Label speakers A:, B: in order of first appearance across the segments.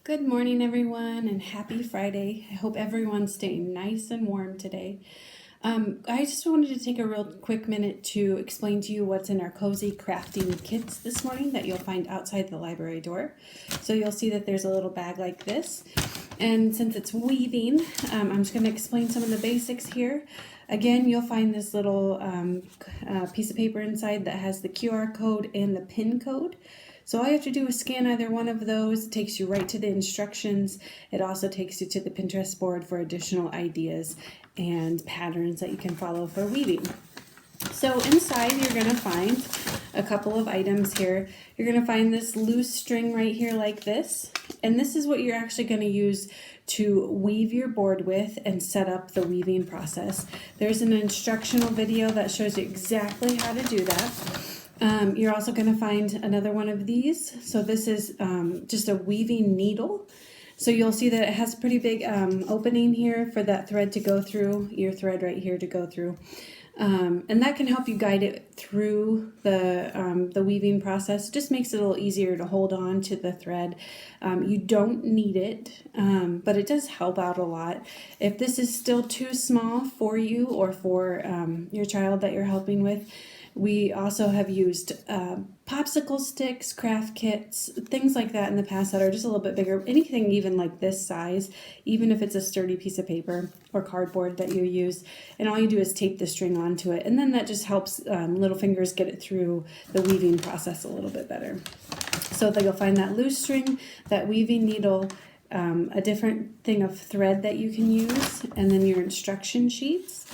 A: Good morning, everyone, and happy Friday. I hope everyone's staying nice and warm today. I just wanted to take a real quick minute to explain to you what's in our cozy crafting kits this morning that you'll find outside the library door. So you'll see that there's a little bag like this. And since it's weaving, I'm just going to explain some of the basics here. Again, you'll find this little piece of paper inside that has the QR code and the PIN code. So all you have to do is scan either one of those. It takes you right to the instructions. It also takes you to the Pinterest board for additional ideas and patterns that you can follow for weaving. So inside you're going to find a couple of items here. You're going to find this loose string right here like this. And this is what you're actually going to use to weave your board with and set up the weaving process. There's an instructional video that shows you exactly how to do that. You're also going to find another one of these. So this is just a weaving needle. So you'll see that it has a pretty big opening here for that thread to go through, your thread right here to go through. And that can help you guide it through the weaving process. It just makes it a little easier to hold on to the thread. You don't need it, but it does help out a lot. If this is still too small for you or for your child that you're helping with, we also have used popsicle sticks, craft kits, things like that in the past that are just a little bit bigger. Anything even like this size, even if it's a sturdy piece of paper or cardboard that you use. And all you do is tape the string onto it. And then that just helps little fingers get it through the weaving process a little bit better. So that you'll find that loose string, that weaving needle, a different thing of thread that you can use, and then your instruction sheets.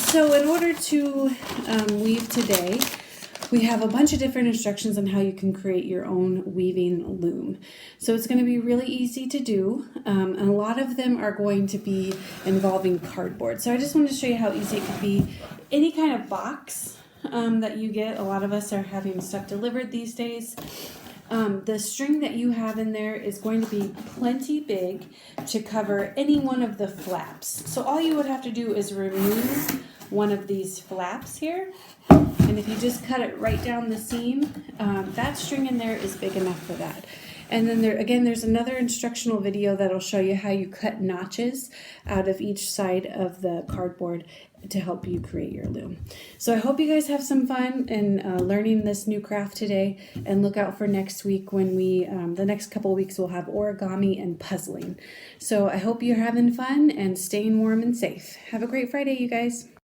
A: So in order to weave today, we have a bunch of different instructions on how you can create your own weaving loom. So it's going to be really easy to do, and a lot of them are going to be involving cardboard. So I just wanted to show you how easy it could be. Any kind of box that you get, a lot of us are having stuff delivered these days. The string that you have in there is going to be plenty big to cover any one of the flaps. So all you would have to do is remove one of these flaps here, and if you just cut it right down the seam, that string in there is big enough for that. And then there's another instructional video that'll show you how you cut notches out of each side of the cardboard to help you create your loom. So I hope you guys have some fun in learning this new craft today, and look out for next week when the next couple of weeks we'll have origami and puzzling. So I hope you're having fun and staying warm and safe. Have a great Friday, you guys.